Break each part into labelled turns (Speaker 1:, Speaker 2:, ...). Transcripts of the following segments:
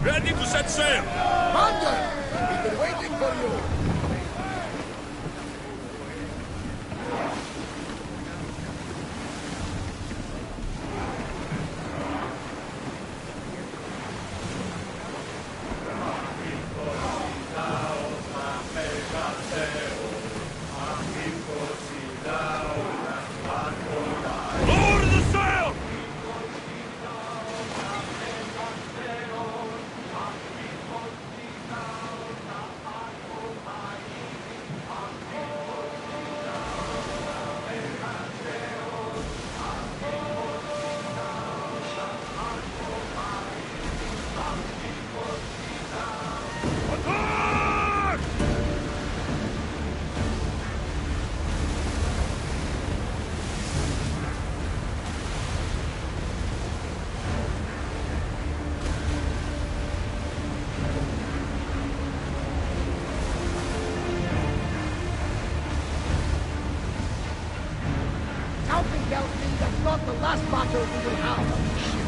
Speaker 1: Ready to set sail!
Speaker 2: Commander! We've been waiting for you!
Speaker 1: Lower the sail! Attack!
Speaker 2: Something tells me that's not the last battle we will have on this ship.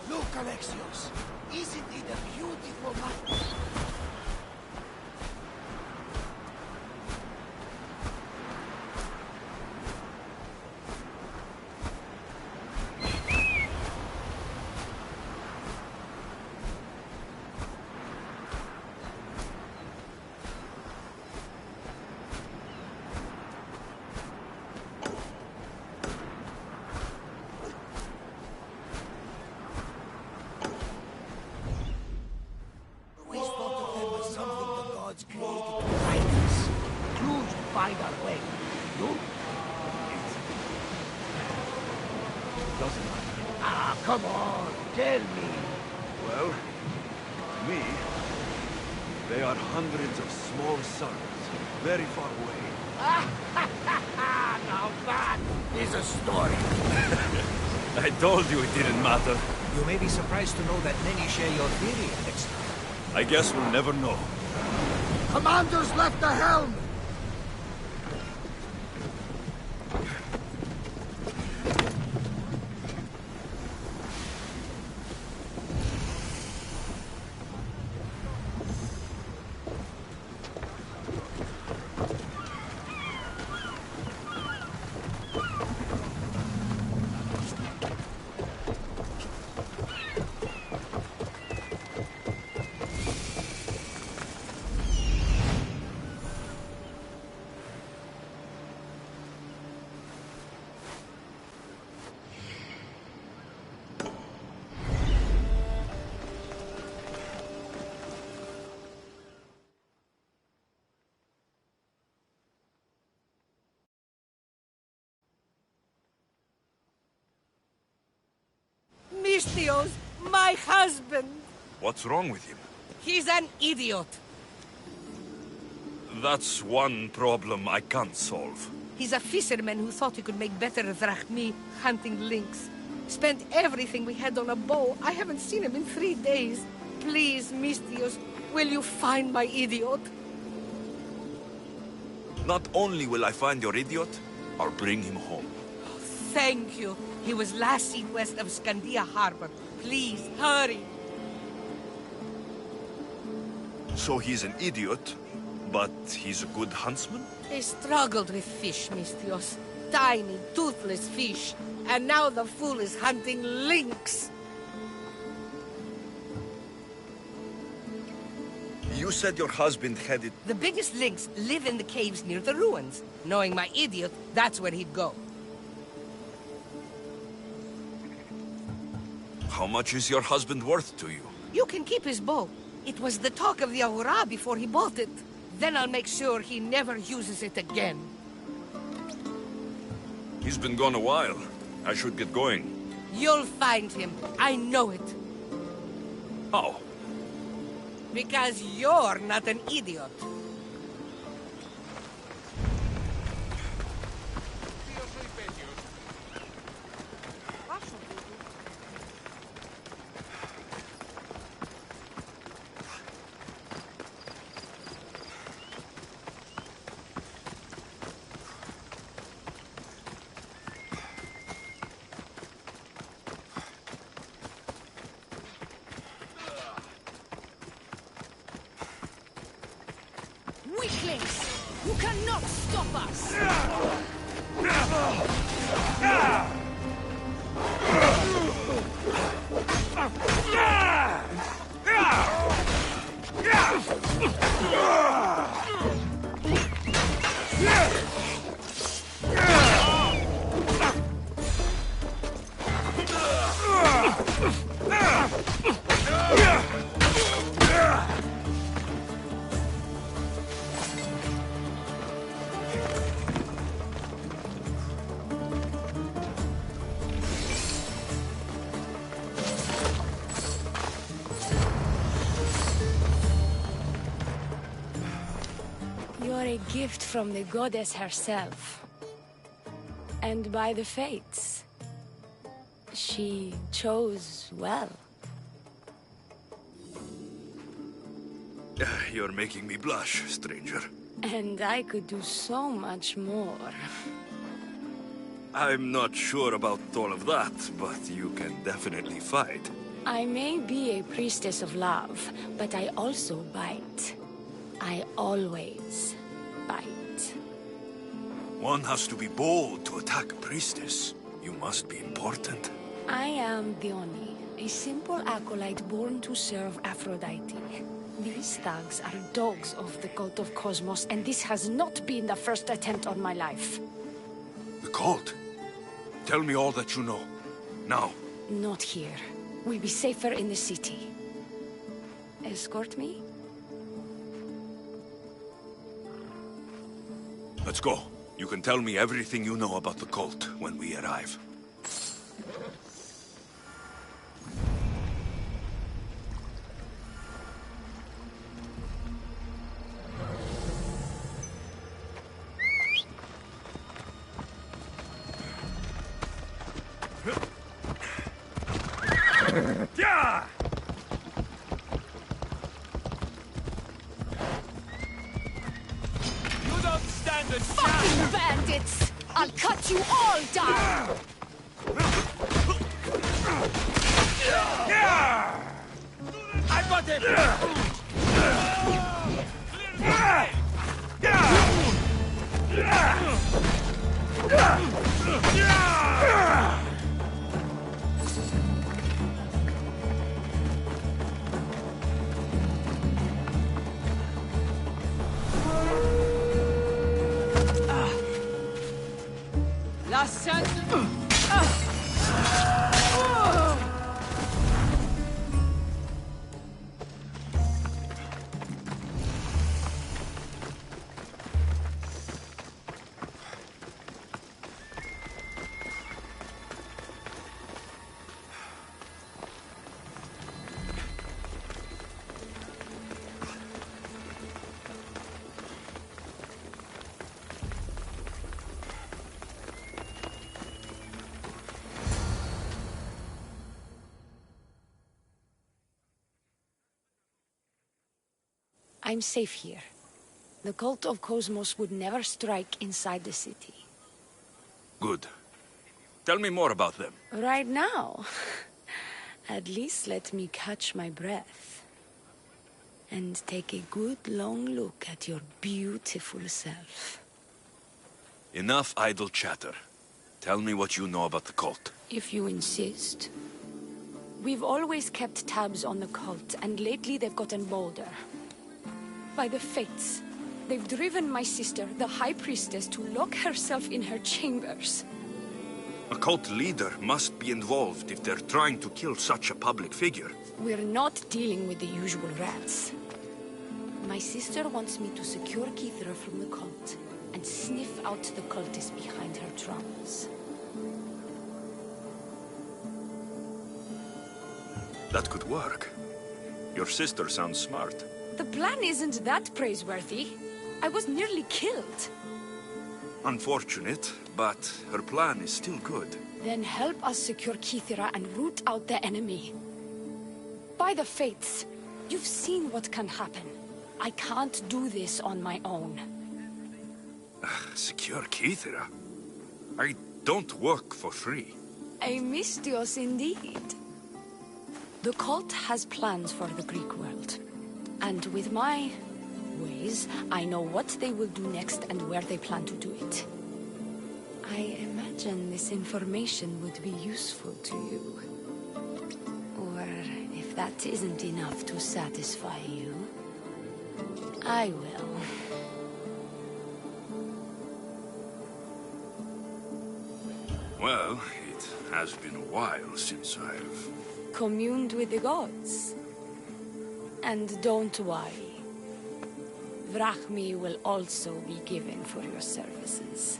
Speaker 2: Look, Alexios! Isn't it a beautiful night? Always thought of them as something the gods created to guide us. Clues to find our way. You?
Speaker 3: Doesn't matter.
Speaker 2: Ah, come on, tell me.
Speaker 3: Well, to me, they are hundreds of small suns, very far away.
Speaker 2: Now that is a story.
Speaker 1: I told you it didn't matter.
Speaker 4: You may be surprised to know that many share your theory, Alexa.
Speaker 1: I guess we'll never know.
Speaker 2: Commander's left the helm.
Speaker 5: Misthios, my husband.
Speaker 1: What's wrong with him?
Speaker 5: He's an idiot.
Speaker 1: That's one problem I can't solve.
Speaker 5: He's a fisherman who thought he could make better drachmi hunting lynx. Spent everything we had on a bow. I haven't seen him in 3 days. Please, Misthios, will you find my idiot?
Speaker 1: Not only will I find your idiot, I'll bring him home.
Speaker 5: Thank you. He was last seen west of Scandia Harbor. Please, hurry.
Speaker 1: So he's an idiot, but he's a good huntsman?
Speaker 5: He struggled with fish, Misthios. Tiny, toothless fish. And now the fool is hunting lynx.
Speaker 1: You said your husband headed...
Speaker 5: The biggest lynx live in the caves near the ruins. Knowing my idiot, that's where he'd go.
Speaker 1: How much is your husband worth to you?
Speaker 5: You can keep his bow. It was the talk of the Ahura before he bought it. Then I'll make sure he never uses it again.
Speaker 1: He's been gone a while. I should get going.
Speaker 5: You'll find him. I know it.
Speaker 1: How?
Speaker 5: Because you're not an idiot.
Speaker 6: Weaklings! You cannot stop us! You're a gift from the goddess herself. And by the fates. She chose well.
Speaker 1: You're making me blush, stranger.
Speaker 6: And I could do so much more.
Speaker 1: I'm not sure about all of that, but you can definitely fight.
Speaker 6: I may be a priestess of love, but I also bite. I always bite.
Speaker 1: One has to be bold to attack a priestess. You must be important.
Speaker 6: I am Dione, a simple acolyte born to serve Aphrodite. These thugs are dogs of the cult of Cosmos, and this has not been the first attempt on my life.
Speaker 1: The cult? Tell me all that you know. Now.
Speaker 6: Not here. We'll be safer in the city. Escort me?
Speaker 1: Let's go. You can tell me everything you know about the cult when we arrive.
Speaker 3: Yeah! You don't stand a chance!
Speaker 6: Fucking bandits! I'll cut you all down!
Speaker 3: I got it!
Speaker 5: Last chance.
Speaker 6: I'm safe here. The cult of Cosmos would never strike inside the city.
Speaker 1: Good. Tell me more about them.
Speaker 6: Right now? At least let me catch my breath. And take a good long look at your beautiful self.
Speaker 1: Enough idle chatter. Tell me what you know about the cult.
Speaker 6: If you insist. We've always kept tabs on the cult, and lately they've gotten bolder. By the fates, they've driven my sister, the High Priestess, to lock herself in her chambers.
Speaker 1: A cult leader must be involved if they're trying to kill such a public figure.
Speaker 6: We're not dealing with the usual rats. My sister wants me to secure Kithra from the cult, and sniff out the cultists behind her troubles.
Speaker 1: That could work. Your sister sounds smart.
Speaker 6: The plan isn't that praiseworthy. I was nearly killed.
Speaker 1: Unfortunate, but her plan is still good.
Speaker 6: Then help us secure Kithra and root out the enemy. By the fates, you've seen what can happen. I can't do this on my own.
Speaker 1: Secure Kithra? I don't work for free.
Speaker 6: A mystios indeed. The cult has plans for the Greek world. And with my ways, I know what they will do next and where they plan to do it. I imagine this information would be useful to you. Or if that isn't enough to satisfy you, I will.
Speaker 1: Well, it has been a while since I've...
Speaker 6: communed with the gods. And don't worry. Vrachmi will also be given for your services.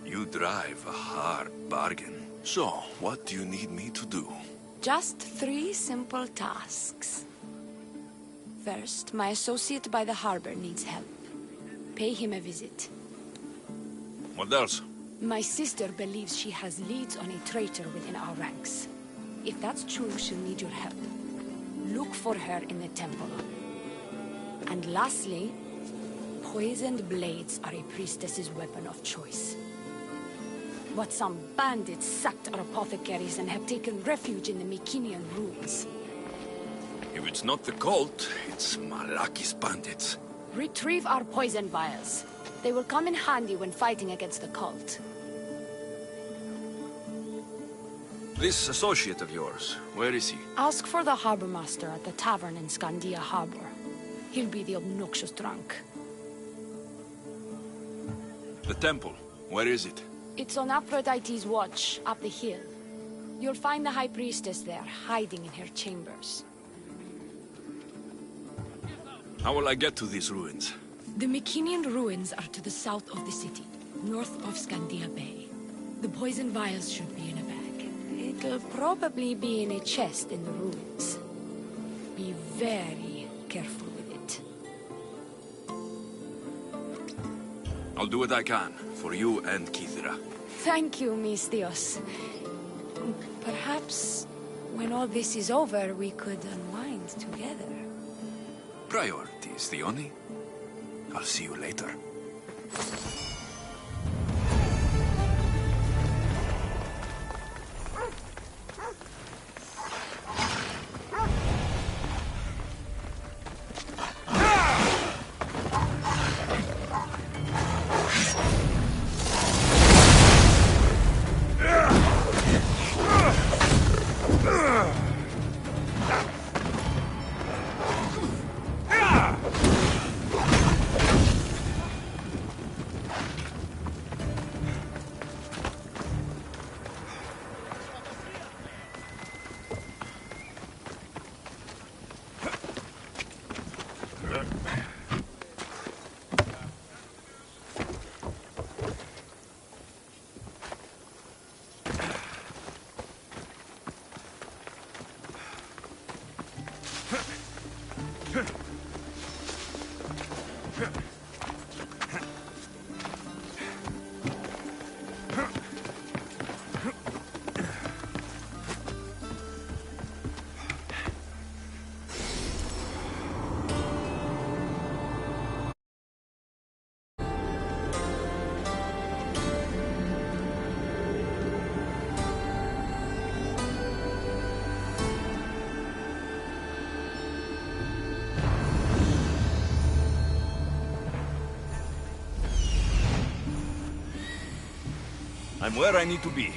Speaker 1: You drive a hard bargain. So, what do you need me to do?
Speaker 6: Just 3 simple tasks. First, my associate by the harbor needs help. Pay him a visit.
Speaker 1: What else?
Speaker 6: My sister believes she has leads on a traitor within our ranks. If that's true, she'll need your help. Look for her in the temple. And lastly, poisoned blades are a priestess's weapon of choice. But some bandits sacked our apothecaries and have taken refuge in the Mycenaean ruins.
Speaker 1: If it's not the cult, it's Malaki's bandits.
Speaker 6: Retrieve our poison vials. They will come in handy when fighting against the cult.
Speaker 1: This associate of yours, where is he?
Speaker 6: Ask for the harbor master at the tavern in Scandia Harbor. He'll be the obnoxious drunk.
Speaker 1: The temple, where is it?
Speaker 6: It's on Aphrodite's watch, up the hill. You'll find the High Priestess there, hiding in her chambers.
Speaker 1: How will I get to these ruins?
Speaker 6: The Mycenaean ruins are to the south of the city, north of Scandia Bay. The poison vials should be in a bag. It'll probably be in a chest in the ruins. Be very careful with it.
Speaker 1: I'll do what I can, for you and Kithra.
Speaker 6: Thank you, Mystios. Perhaps, when all this is over, we could unwind together.
Speaker 1: Priorities, Theoni. I'll see you later.
Speaker 3: I'm where I need to be.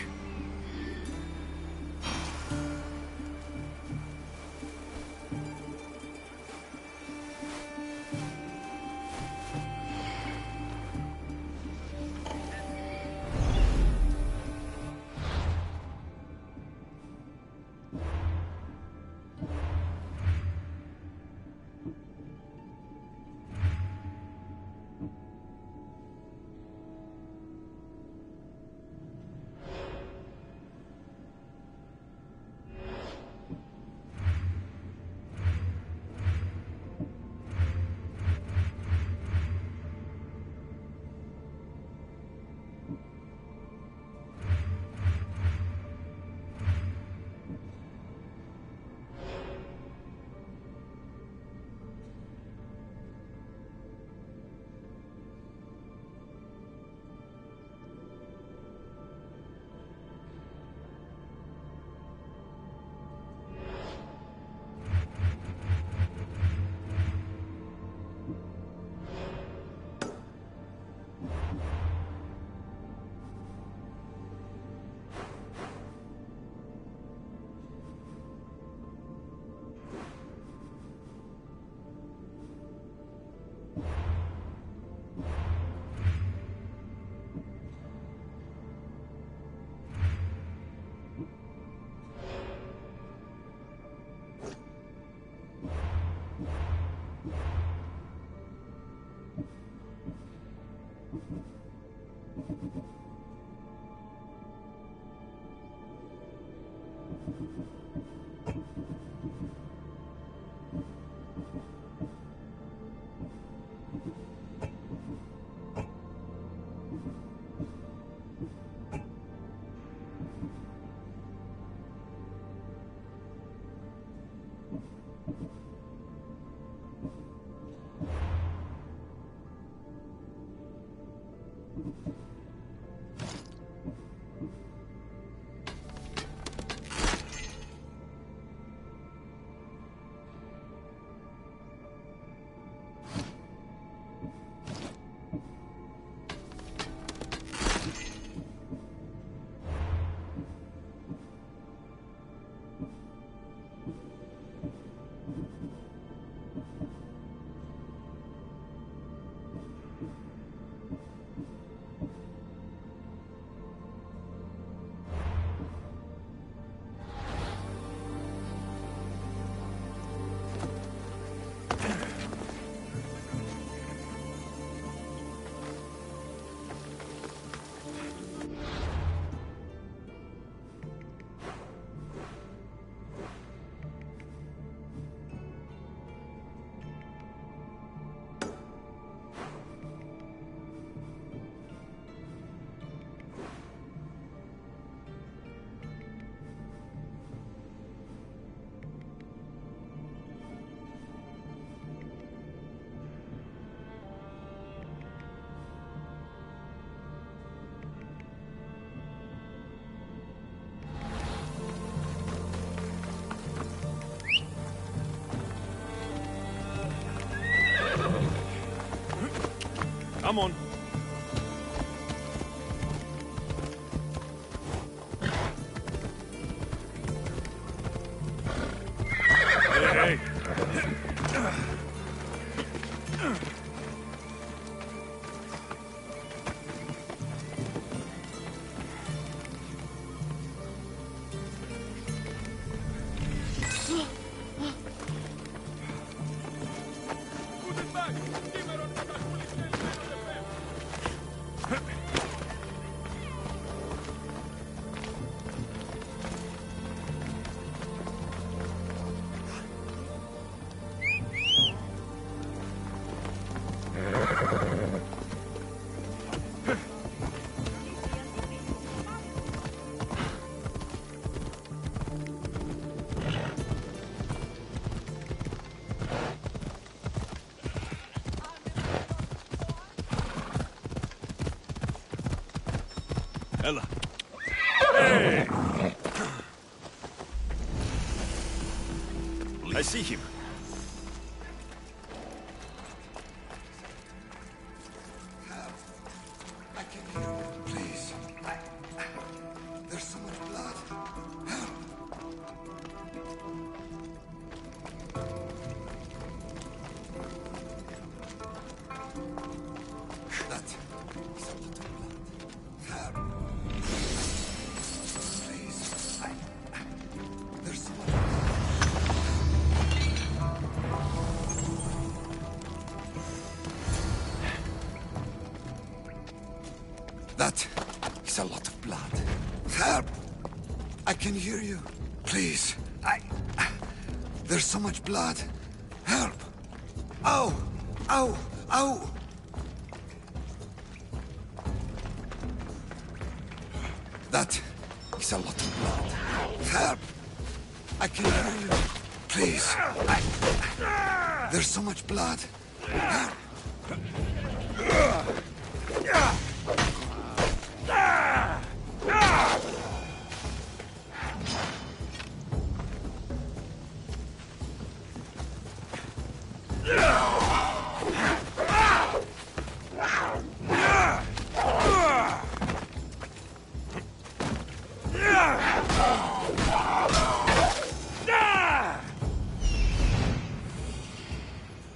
Speaker 3: Come on. Hey, hey. Ella. Hey! I see him.
Speaker 1: I can hear you. Please.
Speaker 7: That is a lot of blood. Help! I can hear you. Please, there's so much blood. Help! Ow! Ow! Ow! That is a lot of blood. Help! I can hear you. Please, there's so much blood. Help!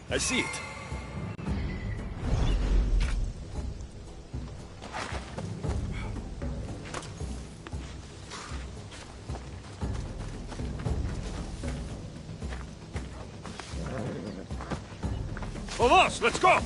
Speaker 3: I see it. Vamos, let's go!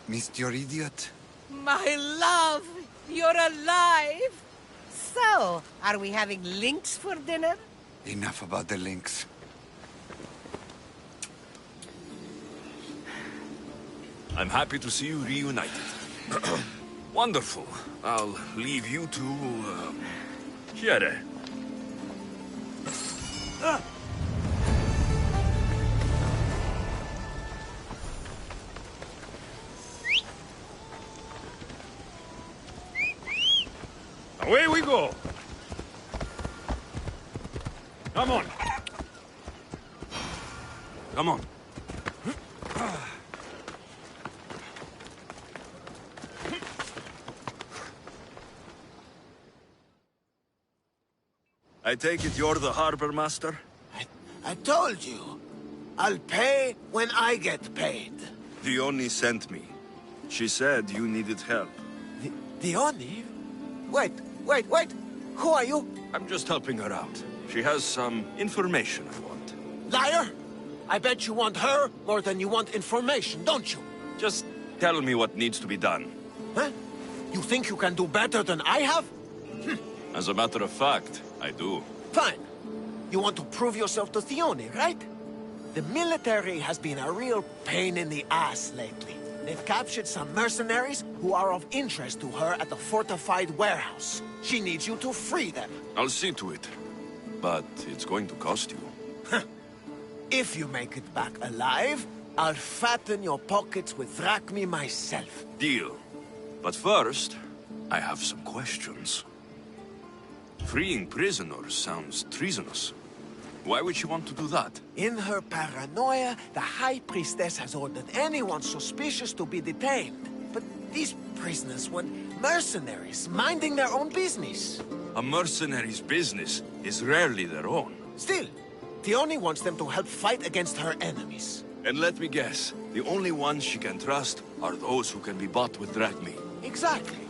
Speaker 7: Missed your idiot?
Speaker 5: My love, you're alive! So, are we having lynx for dinner?
Speaker 7: Enough about the links.
Speaker 3: I'm happy to see you reunited. Wonderful. I'll leave you to... Chiere. Away we go! Come on! Come on. I take it you're the harbor master?
Speaker 2: I told you. I'll pay when I get paid.
Speaker 3: Dione sent me. She said you needed help.
Speaker 2: Dione? Wait. Who are you?
Speaker 3: I'm just helping her out. She has some information I want.
Speaker 2: Liar! I bet you want her more than you want information, don't you?
Speaker 3: Just tell me what needs to be done.
Speaker 2: Huh? You think you can do better than I have?
Speaker 3: As a matter of fact, I do.
Speaker 2: Fine. You want to prove yourself to Thione, right? The military has been a real pain in the ass lately. They've captured some mercenaries who are of interest to her at the fortified warehouse. She needs you to free them.
Speaker 3: I'll see to it. But it's going to cost you.
Speaker 2: If you make it back alive, I'll fatten your pockets with drachmi myself.
Speaker 3: Deal. But first, I have some questions. Freeing prisoners sounds treasonous. Why would she want to do that?
Speaker 2: In her paranoia, the High Priestess has ordered anyone suspicious to be detained. But these prisoners were mercenaries, minding their own business.
Speaker 3: A mercenary's business is rarely their own.
Speaker 2: Still, Thione wants them to help fight against her enemies.
Speaker 3: And let me guess, the only ones she can trust are those who can be bought with drachmi.
Speaker 2: Exactly.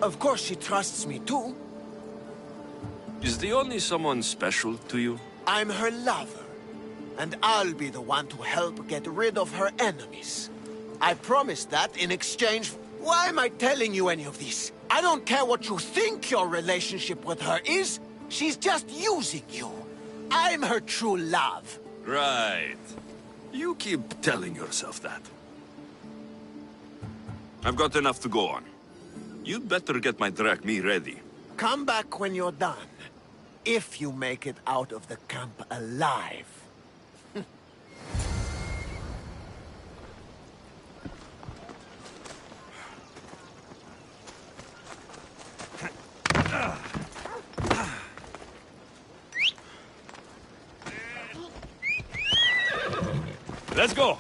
Speaker 2: Of course she trusts me too.
Speaker 3: Is Dione someone special to you?
Speaker 2: I'm her lover, and I'll be the one to help get rid of her enemies. I promise that in exchange... Why am I telling you any of this? I don't care what you think your relationship with her is. She's just using you. I'm her true love.
Speaker 3: Right. You keep telling yourself that. I've got enough to go on. You'd better get my drachmi ready.
Speaker 2: Come back when you're done. If you make it out of the camp alive.
Speaker 3: Let's go!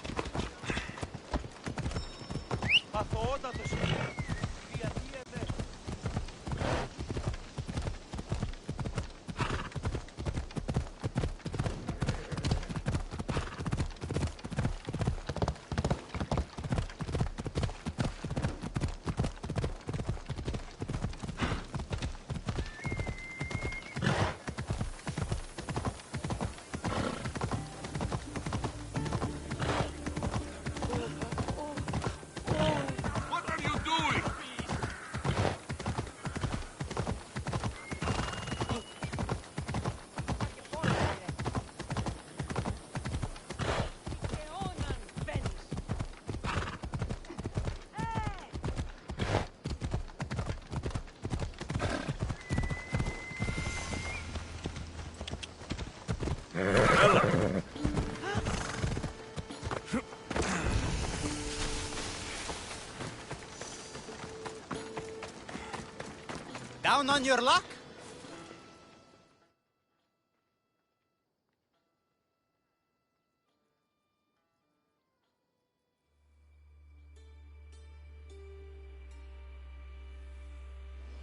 Speaker 8: Down on your luck?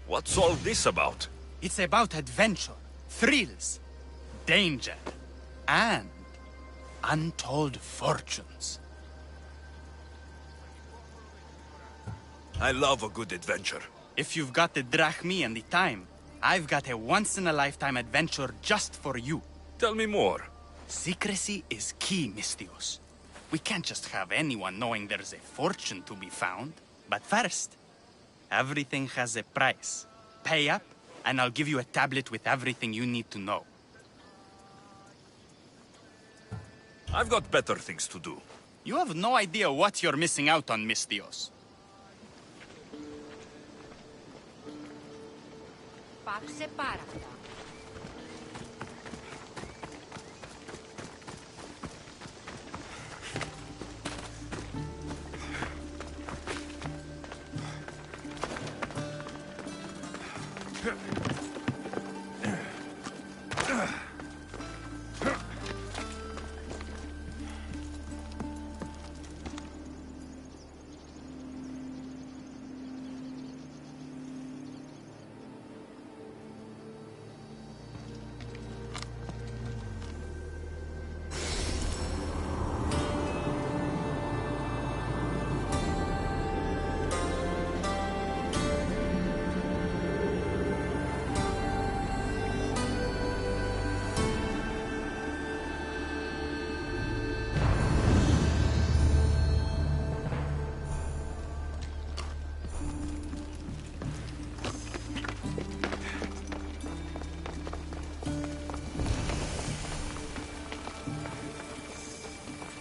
Speaker 3: What's all this about?
Speaker 8: It's about adventure, thrills, danger, and untold fortunes.
Speaker 3: I love a good adventure.
Speaker 8: If you've got the drachmi and the time, I've got a once-in-a-lifetime adventure just for you.
Speaker 3: Tell me more.
Speaker 8: Secrecy is key, Misthios. We can't just have anyone knowing there's a fortune to be found. But first, everything has a price. Pay up, and I'll give you a tablet with everything you need to know.
Speaker 3: I've got better things to do.
Speaker 8: You have no idea what you're missing out on, Misthios.
Speaker 5: Πάψε πάρα αυτά.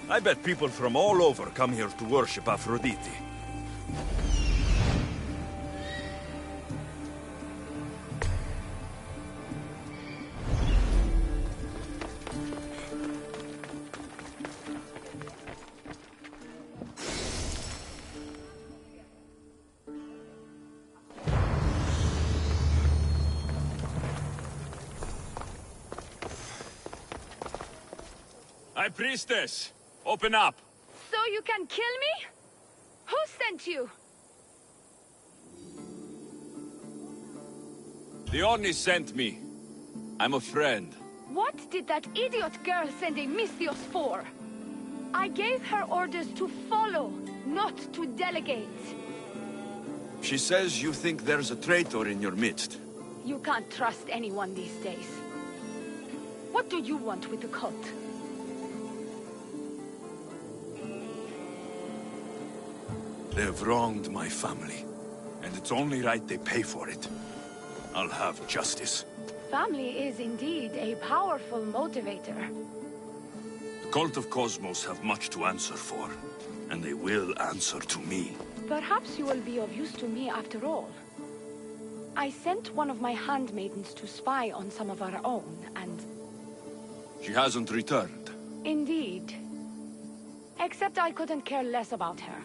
Speaker 3: I bet people from all over come here to worship Aphrodite. High Priestess! Open up!
Speaker 6: So you can kill me? Who sent you?
Speaker 3: The Oni sent me. I'm a friend.
Speaker 6: What did that idiot girl send a Misthios for? I gave her orders to follow, not to delegate.
Speaker 3: She says you think there's a traitor in your midst.
Speaker 6: You can't trust anyone these days. What do you want with the cult?
Speaker 3: They've wronged my family, and it's only right they pay for it. I'll have justice.
Speaker 6: Family is indeed a powerful motivator.
Speaker 3: The Cult of Cosmos have much to answer for, and they will answer to me.
Speaker 6: Perhaps you will be of use to me after all. I sent one of my handmaidens to spy on some of our own, and...
Speaker 3: She hasn't returned.
Speaker 6: Indeed. Except I couldn't care less about her.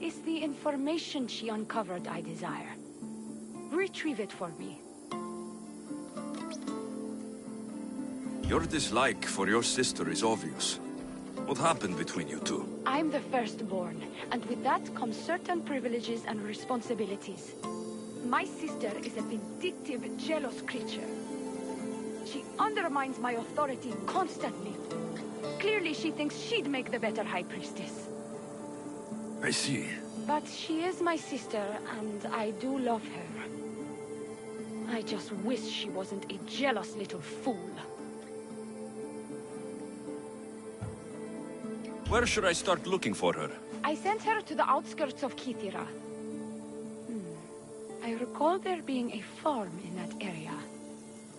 Speaker 6: It's the information she uncovered I desire. Retrieve it for me.
Speaker 3: Your dislike for your sister is obvious. What happened between you two?
Speaker 6: I'm the firstborn, and with that comes certain privileges and responsibilities. My sister is a vindictive, jealous creature. She undermines my authority constantly. Clearly she thinks she'd make the better High Priestess.
Speaker 3: I see.
Speaker 6: But she is my sister, and I do love her. I just wish she wasn't a jealous little fool.
Speaker 3: Where should I start looking for her?
Speaker 6: I sent her to the outskirts of Kythera. I recall there being a farm in that area.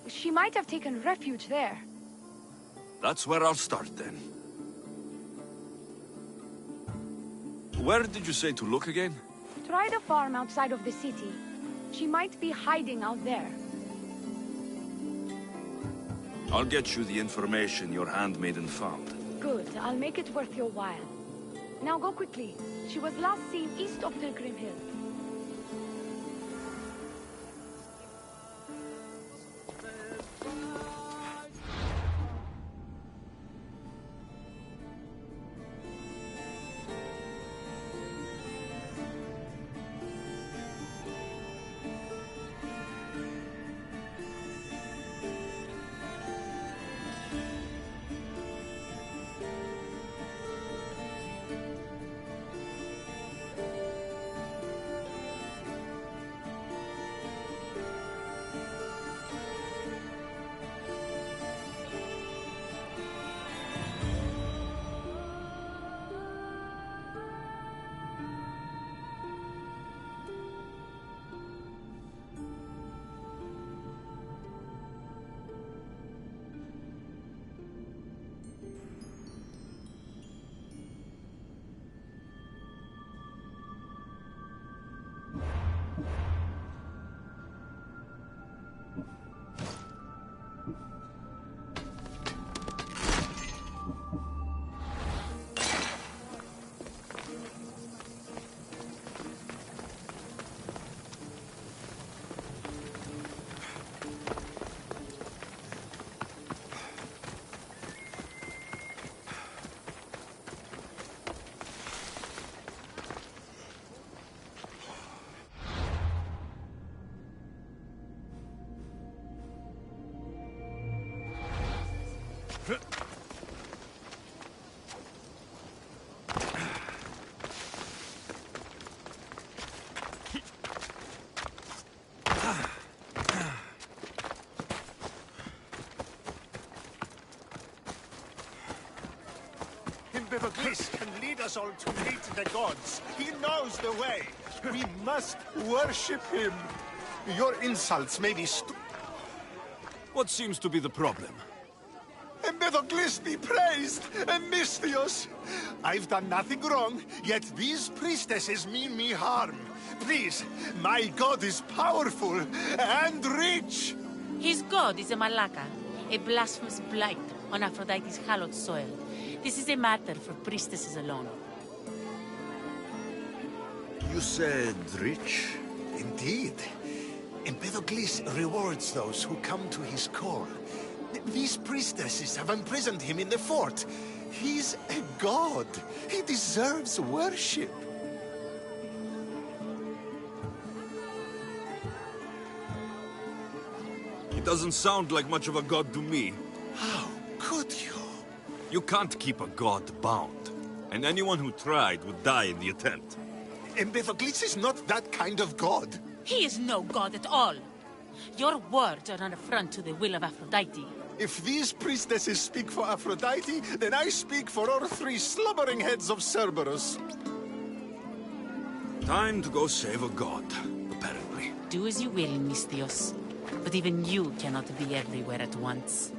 Speaker 6: She might have taken refuge there.
Speaker 3: That's where I'll start then. Where did you say to look again?
Speaker 6: Try the farm outside of the city. She might be hiding out there.
Speaker 3: I'll get you the information your handmaiden found.
Speaker 6: Good. I'll make it worth your while. Now go quickly. She was last seen east of Pilgrim Hill.
Speaker 2: Biboglis can lead us all to meet the gods. He knows the way. We must worship him. Your insults may be
Speaker 3: What seems to be the problem?
Speaker 2: Biboglis be praised, and Misthios. I've done nothing wrong, yet these priestesses mean me harm. Please, my god is powerful and rich.
Speaker 9: His god is a Malaka, a blasphemous blight on Aphrodite's hallowed soil. This is a matter for priestesses alone.
Speaker 1: You said rich?
Speaker 2: Indeed. Empedocles rewards those who come to his call. These priestesses have imprisoned him in the fort. He's a god. He deserves worship.
Speaker 3: He doesn't sound like much of a god to me.
Speaker 2: How could you?
Speaker 3: You can't keep a god bound. And anyone who tried would die in the attempt.
Speaker 2: Empedocles is not that kind of god.
Speaker 9: He is no god at all. Your words are an affront to the will of Aphrodite.
Speaker 2: If these priestesses speak for Aphrodite, then I speak for all three slumbering heads of Cerberus.
Speaker 3: Time to go save a god, apparently.
Speaker 9: Do as you will, Misthios. But even you cannot be everywhere at once.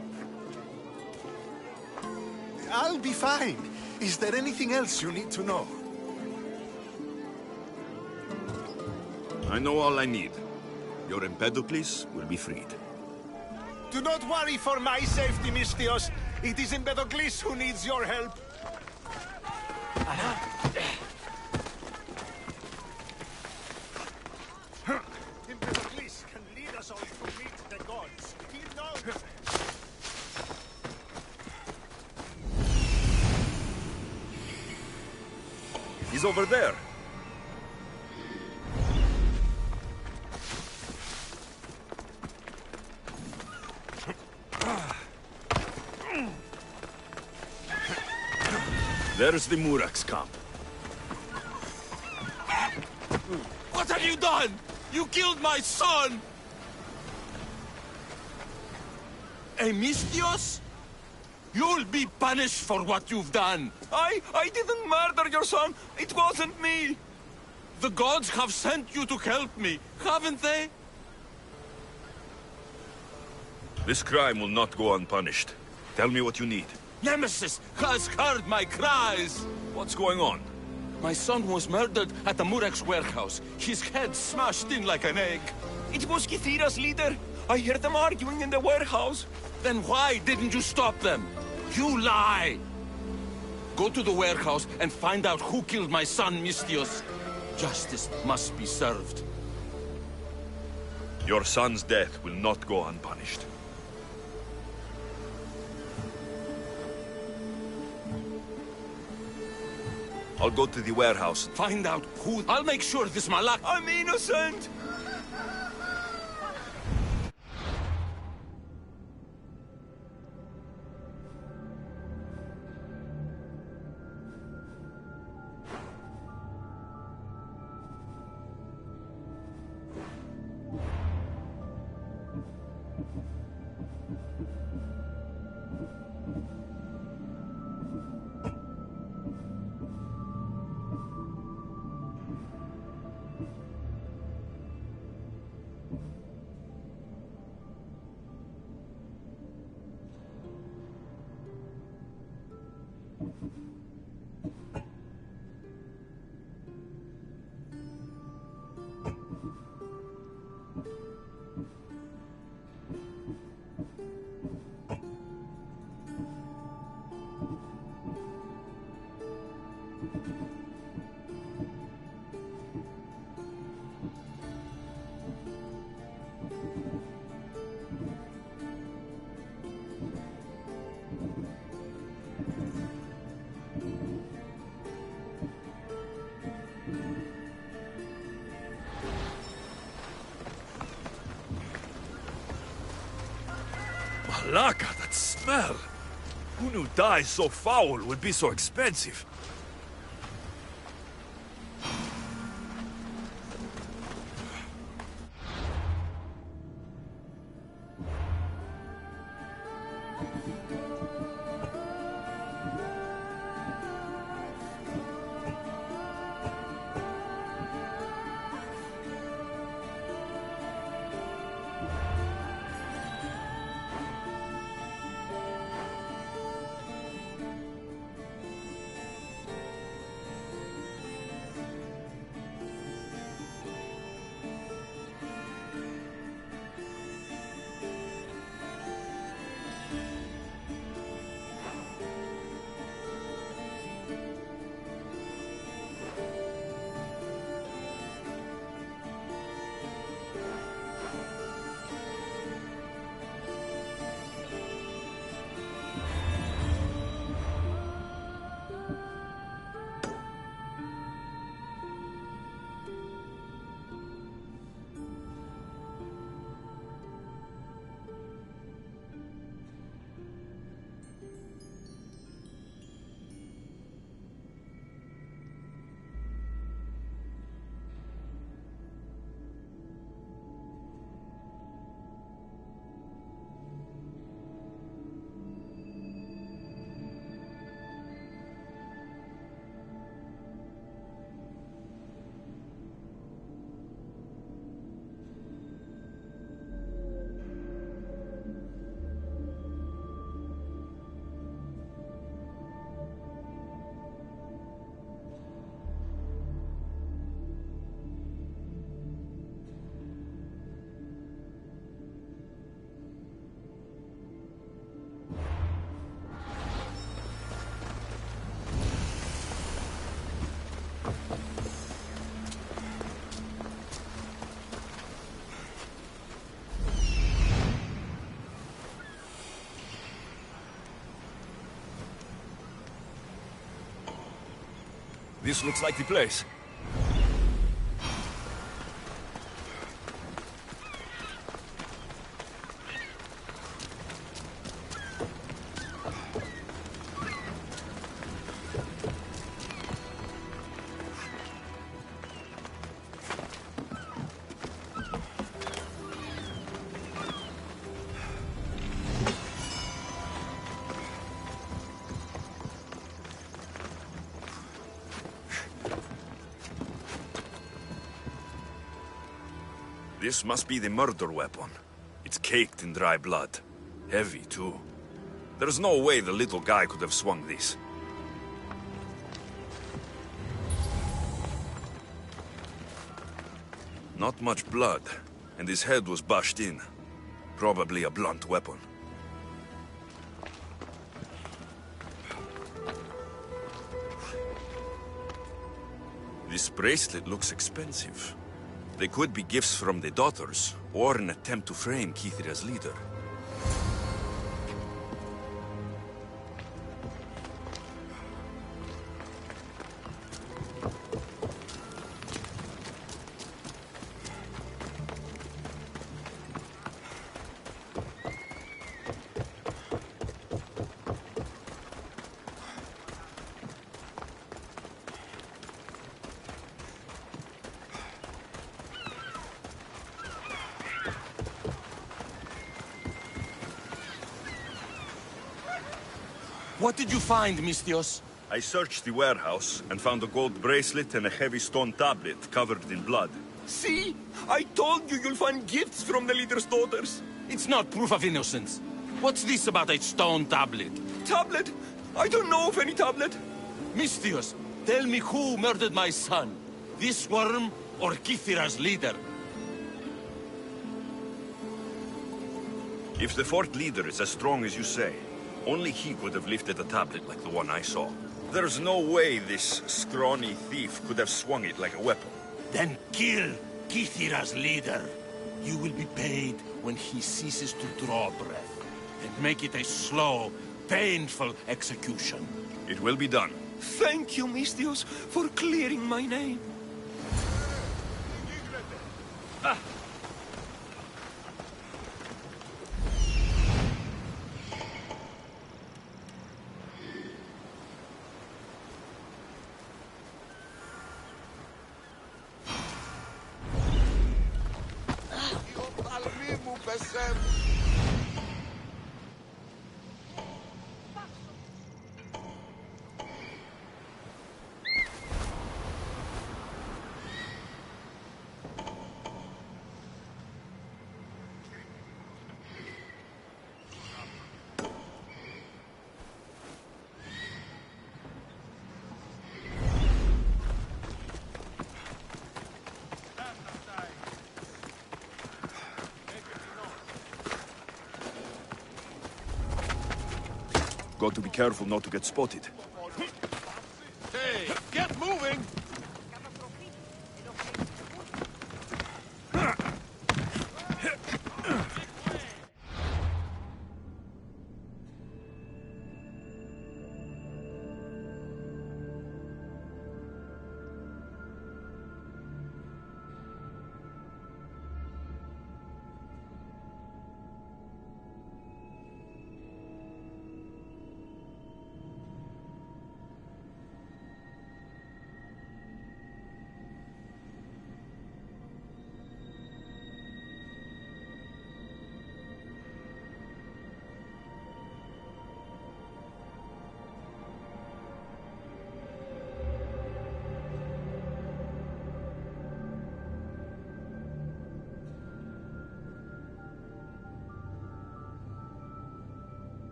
Speaker 2: I'll be fine. Is there anything else you need to know?
Speaker 3: I know all I need. Your Empedocles will be freed.
Speaker 1: Do not worry for my safety, Misthios. It is Empedocles who needs your help. Empedocles can lead us all to meet the gods. He knows.
Speaker 3: He's over there. There's the Murax camp.
Speaker 10: What have you done? You killed my son! Misthios? You'll be punished for what you've done. I didn't murder your son. It wasn't me. The gods have sent you to help me, haven't they?
Speaker 3: This crime will not go unpunished. Tell me what you need.
Speaker 10: Nemesis has heard my cries.
Speaker 3: What's going on?
Speaker 10: My son was murdered at the Murex warehouse. His head smashed in like an egg.
Speaker 11: It was Kithira's leader. I heard them arguing in the warehouse.
Speaker 10: Then why didn't you stop them? You lie! Go to the warehouse and find out who killed my son, Misthios. Justice must be served.
Speaker 3: Your son's death will not go unpunished. I'll go to the warehouse.
Speaker 10: Find out who... I'll make sure this Malak...
Speaker 11: I'm innocent!
Speaker 3: Malaka, that smell! Who knew dye so foul would be so expensive? This looks like the place. This must be the murder weapon. It's caked in dry blood. Heavy, too. There's no way the little guy could have swung this. Not much blood, and his head was bashed in. Probably a blunt weapon. This bracelet looks expensive. They could be gifts from the daughters, or an attempt to frame Kithira's leader.
Speaker 10: What did you find, Misthios?
Speaker 3: I searched the warehouse and found a gold bracelet and a heavy stone tablet covered in blood.
Speaker 10: See? I told you you'll find gifts from the leader's daughters.
Speaker 11: It's not proof of innocence. What's this about a stone tablet?
Speaker 10: Tablet? I don't know of any tablet.
Speaker 11: Misthios, tell me who murdered my son. This worm or Kithira's leader?
Speaker 3: If the fort leader is as strong as you say, only he could have lifted a tablet like the one I saw. There's no way this scrawny thief could have swung it like a weapon.
Speaker 11: Then kill Kithira's leader. You will be paid when he ceases to draw breath. And make it a slow, painful execution.
Speaker 3: It will be done.
Speaker 10: Thank you, Misthios, for clearing my name.
Speaker 3: Got to be careful not to get spotted.
Speaker 10: Hey, get moving!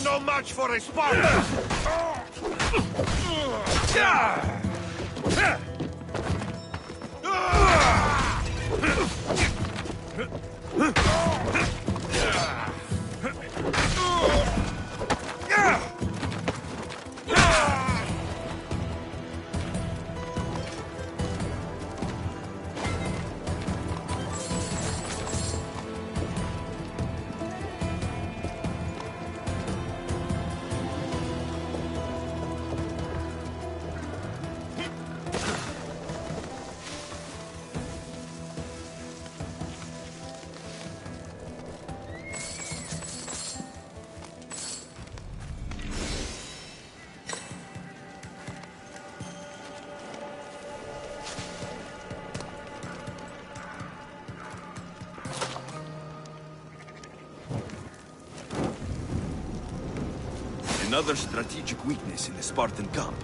Speaker 10: You're no match for a Spartan!
Speaker 1: Another strategic weakness in the Spartan camp.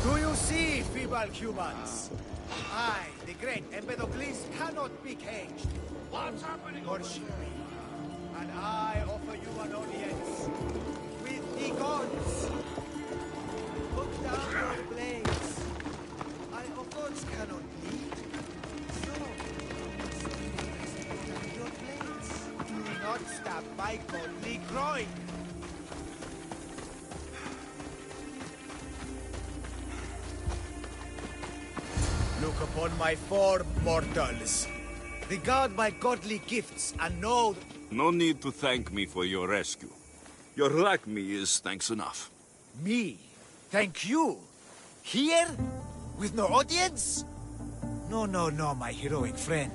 Speaker 4: Do you see, feeble humans? I, the great Empedocles, cannot be caged. What's happening? Worship me, and I offer you an audience with the gods. Put down your blades. Our gods cannot bleed. So, your blades. Do not stab my godly groin. Look upon my form, mortals. Regard my godly gifts and know...
Speaker 1: No need to thank me for your rescue. Your lack me is thanks enough.
Speaker 4: Me? Thank you? Here? With no audience? No, my heroic friend.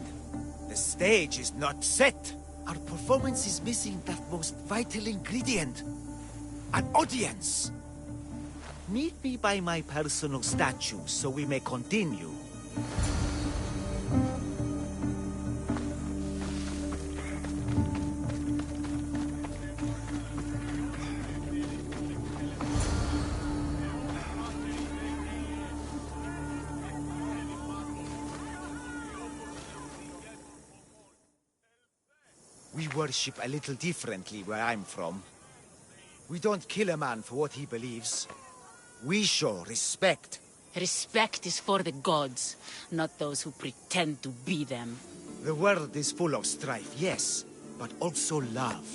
Speaker 4: The stage is not set. Our performance is missing that most vital ingredient. An audience. Meet me by my personal statue so we may continue. We worship a little differently where I'm from. We don't kill a man for what he believes. We show respect.
Speaker 9: Respect is for the gods, not those who pretend to be them.
Speaker 4: The world is full of strife, yes, but also love.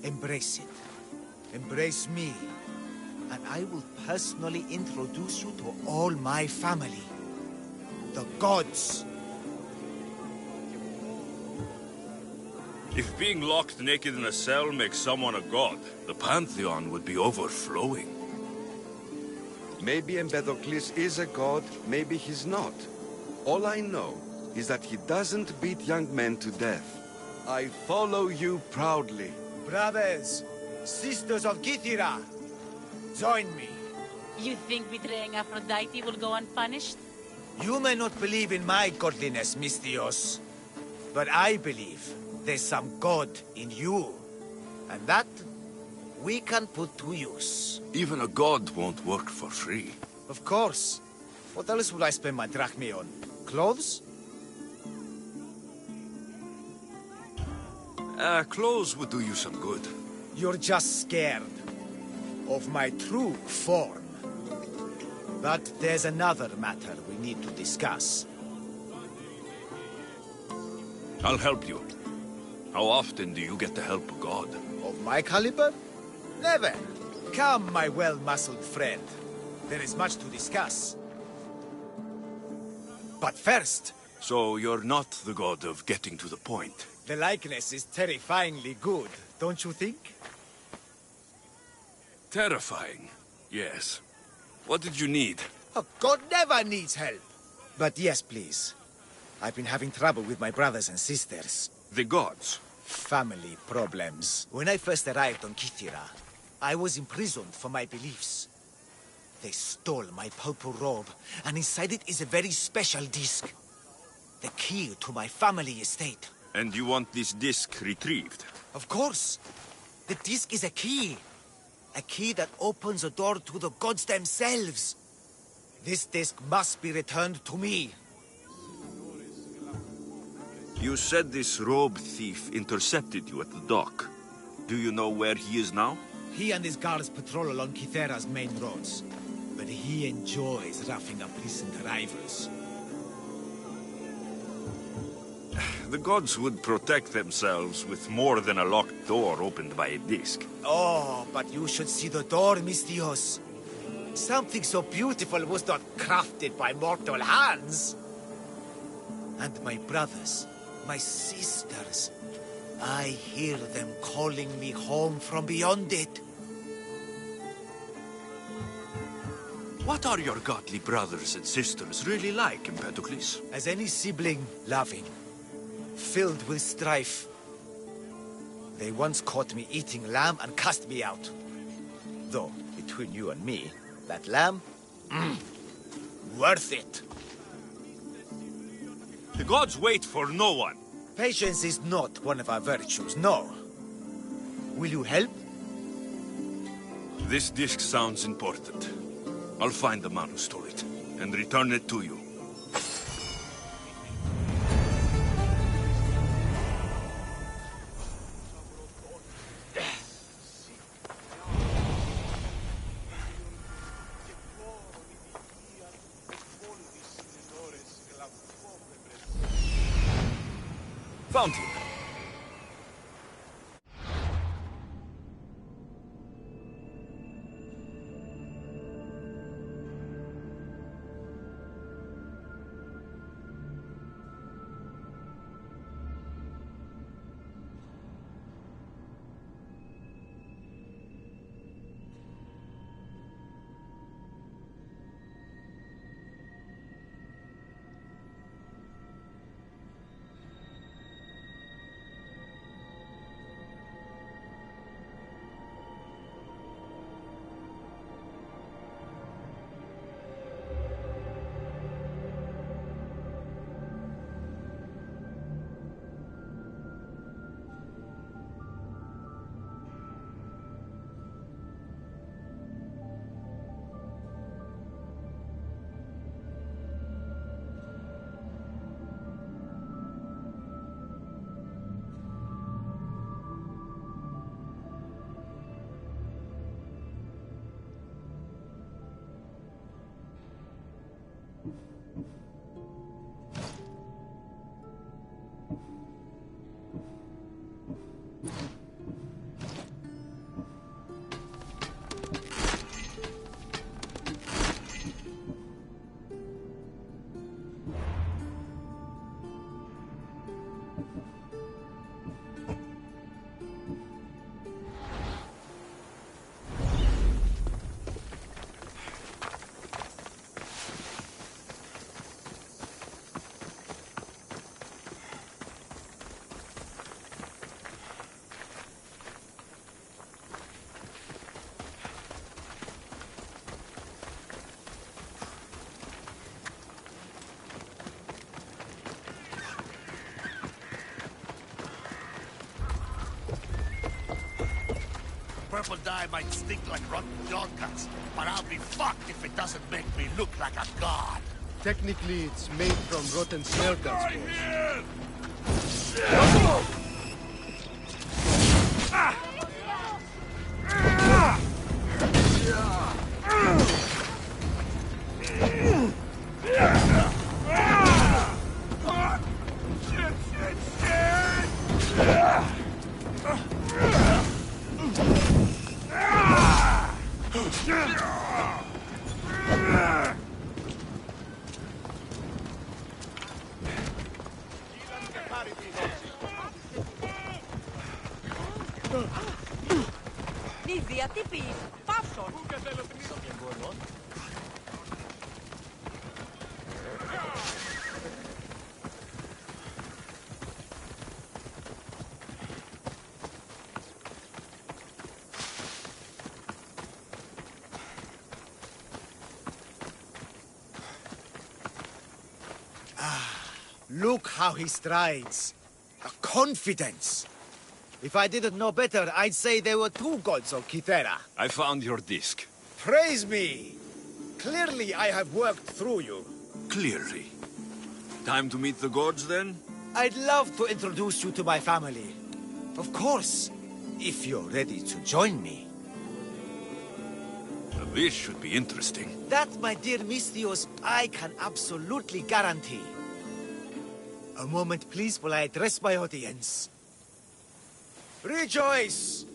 Speaker 4: Embrace it. Embrace me. And I will personally introduce you to all my family. The gods.
Speaker 1: If being locked naked in a cell makes someone a god, the Pantheon would be overflowing.
Speaker 12: Maybe Empedocles is a god, maybe he's not. All I know is that he doesn't beat young men to death. I follow you proudly.
Speaker 4: Brothers, sisters of Kythera, join me.
Speaker 9: You think betraying Aphrodite will go unpunished?
Speaker 4: You may not believe in my godliness, Misthios, but I believe there's some god in you. And that, we can put to use.
Speaker 3: Even a god won't work for free.
Speaker 4: Of course. What else would I spend my drachmae on? Clothes?
Speaker 3: Clothes would do you some good.
Speaker 4: You're just scared of my true form. But there's another matter we need to discuss.
Speaker 3: I'll help you. How often do you get the help of God?
Speaker 4: Of my caliber? Never. Come, my well-muscled friend. There is much to discuss. But first...
Speaker 3: So you're not the god of getting to the point.
Speaker 4: The likeness is terrifyingly good, don't you think?
Speaker 3: Terrifying, yes. What did you need?
Speaker 4: Oh, God never needs help. But yes, please. I've been having trouble with my brothers and sisters.
Speaker 3: The gods?
Speaker 4: Family problems. When I first arrived on Kythera, I was imprisoned for my beliefs. They stole my purple robe, and inside it is a very special disc. The key to my family estate.
Speaker 3: And you want this disc retrieved?
Speaker 4: Of course. The disc is a key. A key that opens a door to the gods themselves. This disc must be returned to me.
Speaker 3: You said this robe thief intercepted you at the dock. Do you know where he is now?
Speaker 4: He and his guards patrol along Kythera's main roads. But he enjoys roughing up recent arrivals.
Speaker 3: The gods would protect themselves with more than a locked door opened by a disc.
Speaker 4: Oh, but you should see the door, Misthios. Something so beautiful was not crafted by mortal hands. And my brothers, my sisters, I hear them calling me home from beyond it.
Speaker 3: What are your godly brothers and sisters really like, Empedocles?
Speaker 4: As any sibling, loving, filled with strife. They once caught me eating lamb and cast me out. Though, between you and me, that lamb, worth it.
Speaker 3: The gods wait for no one.
Speaker 4: Patience is not one of our virtues, no. Will you help?
Speaker 3: This disc sounds important. I'll find the man who stole it, and return it to you. Found him.
Speaker 11: purple dye might stink like rotten dog guts, but I'll be fucked if it doesn't make me look like a god.
Speaker 4: Technically, it's made from rotten snail guts, boys.
Speaker 5: Νίδια, τι πεις, πάψον.
Speaker 4: Look how he strides. A confidence. If I didn't know better, I'd say there were two gods of Kythera.
Speaker 3: I found your disc.
Speaker 4: Praise me! Clearly I have worked through you.
Speaker 3: Clearly. Time to meet the gods, then?
Speaker 4: I'd love to introduce you to my family. Of course, if you're ready to join me.
Speaker 3: Now, this should be interesting.
Speaker 4: That, my dear Misthios, I can absolutely guarantee. A moment, please, while I address my audience. Rejoice!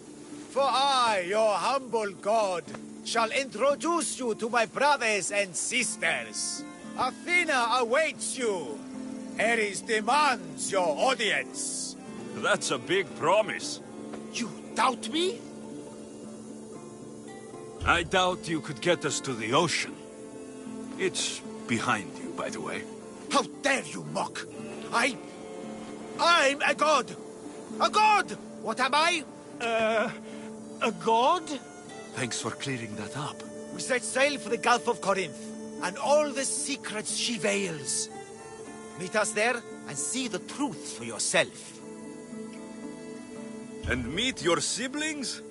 Speaker 4: For I, your humble god, shall introduce you to my brothers and sisters. Athena awaits you. Ares demands your audience.
Speaker 3: That's a big promise.
Speaker 4: You doubt me?
Speaker 3: I doubt you could get us to the ocean. It's behind you, by the way.
Speaker 4: How dare you mock? I'm a god! A god! What am I? A god?
Speaker 3: Thanks for clearing that up.
Speaker 4: We set sail for the Gulf of Corinth, and all the secrets she veils. Meet us there, and see the truth for yourself.
Speaker 3: And meet your siblings?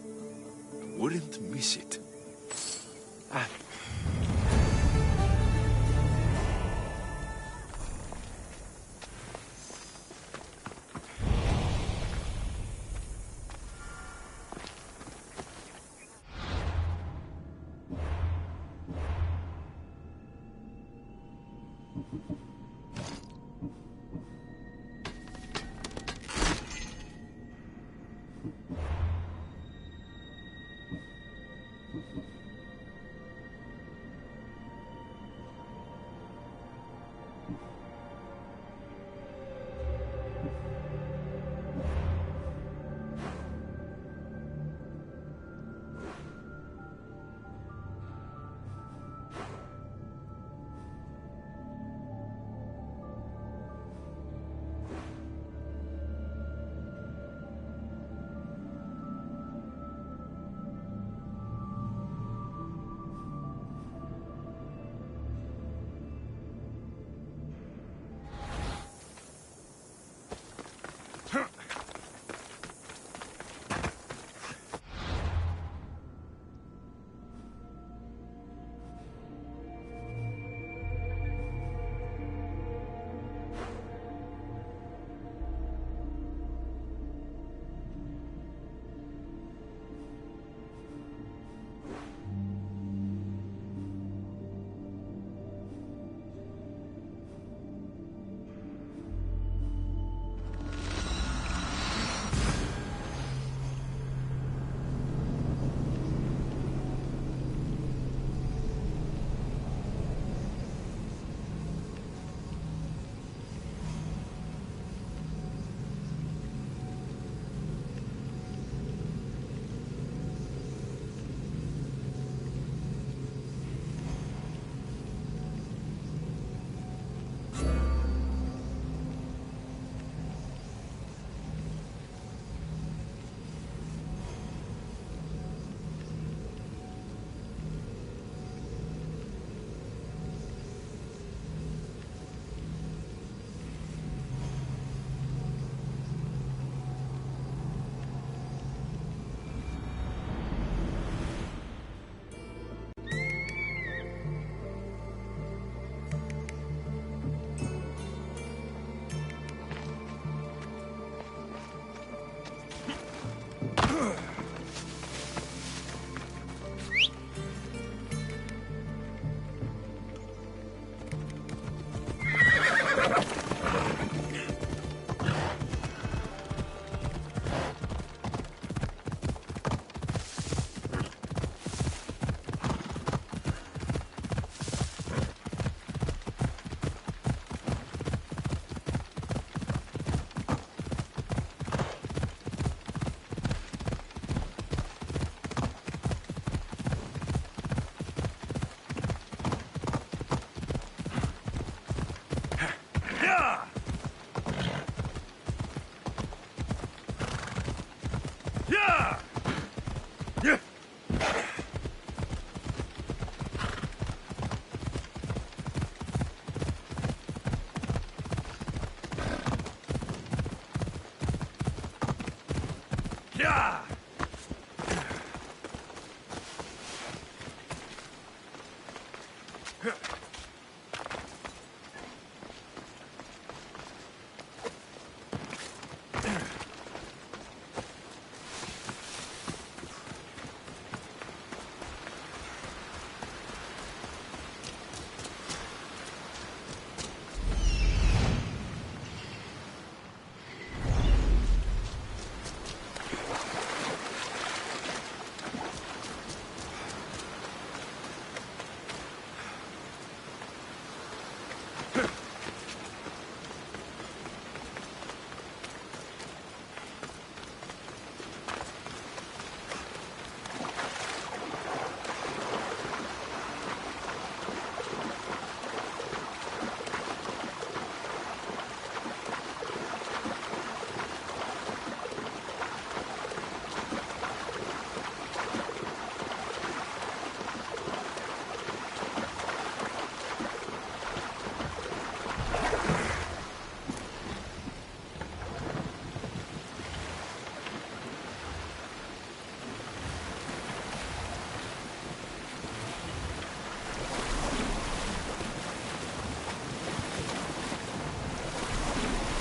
Speaker 3: Wouldn't miss it.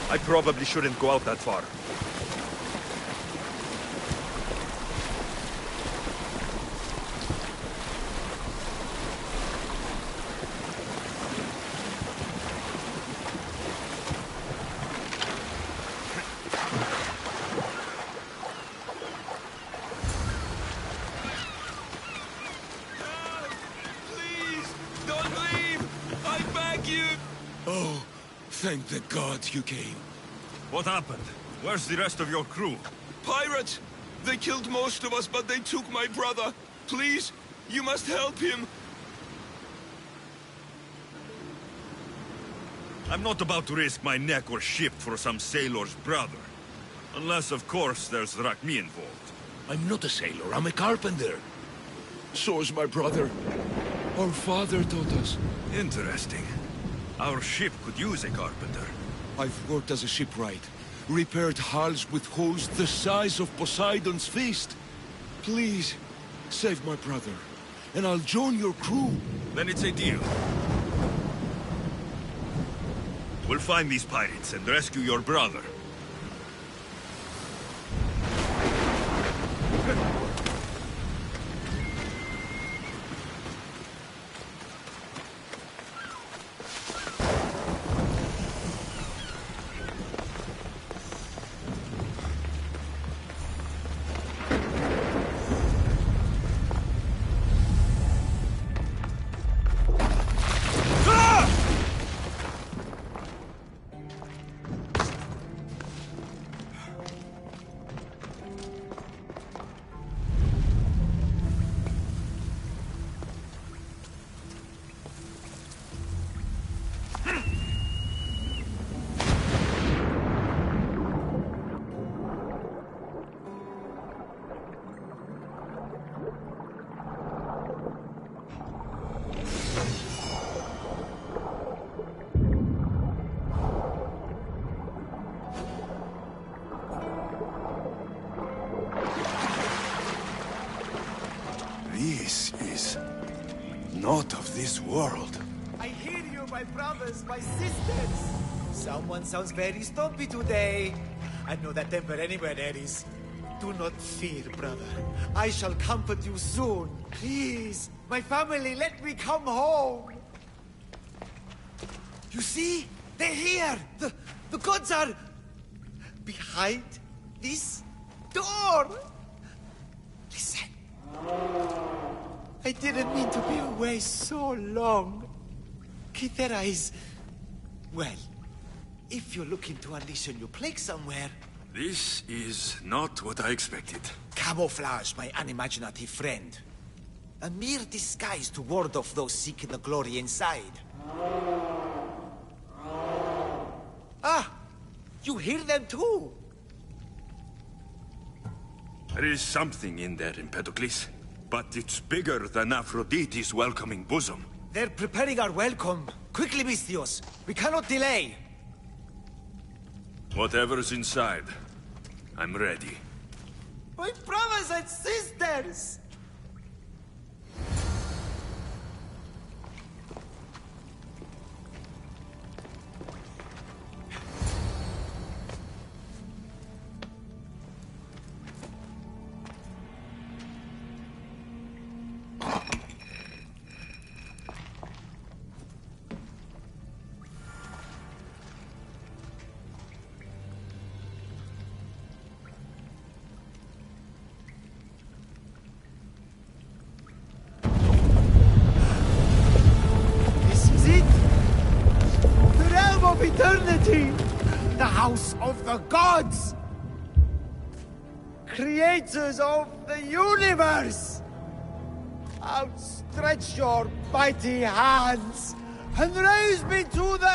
Speaker 3: I probably shouldn't go out that far.
Speaker 10: Thank the gods you came.
Speaker 3: What happened? Where's the rest of your crew?
Speaker 10: Pirates! They killed most of us, but they took my brother. Please, you must help him.
Speaker 3: I'm not about to risk my neck or ship for some sailor's brother. Unless, of course, there's Rachmi involved.
Speaker 10: I'm not a sailor, I'm a carpenter. So is my brother. Our father taught us.
Speaker 3: Interesting. Our ship could use a carpenter.
Speaker 10: I've worked as a shipwright. Repaired hulls with holes the size of Poseidon's fist. Please, save my brother, and I'll join your crew.
Speaker 3: Then it's a deal. We'll find these pirates and rescue your brother.
Speaker 1: This is not of this world.
Speaker 4: I hear you, my brothers, my sisters. Someone sounds very stumpy today. I know that temper anywhere there is. Do not fear, brother. I shall comfort you soon. Please, my family, let me come home. You see? They're here! The gods are behind this door! Listen. I didn't mean to be away so long. Kythera is... well, if you're looking to unleash a new plague somewhere...
Speaker 3: This is not what I expected.
Speaker 4: Camouflage, my unimaginative friend. A mere disguise to ward off those seeking the glory inside. Ah! You hear them too!
Speaker 3: There is something in there, Empedocles. But it's bigger than Aphrodite's welcoming bosom.
Speaker 4: They're preparing our welcome. Quickly, Misthios. We cannot delay.
Speaker 3: Whatever's inside, I'm ready.
Speaker 4: My brothers and sisters! Eternity! The house of the gods! Creators of the universe! Outstretch your mighty hands and raise me to the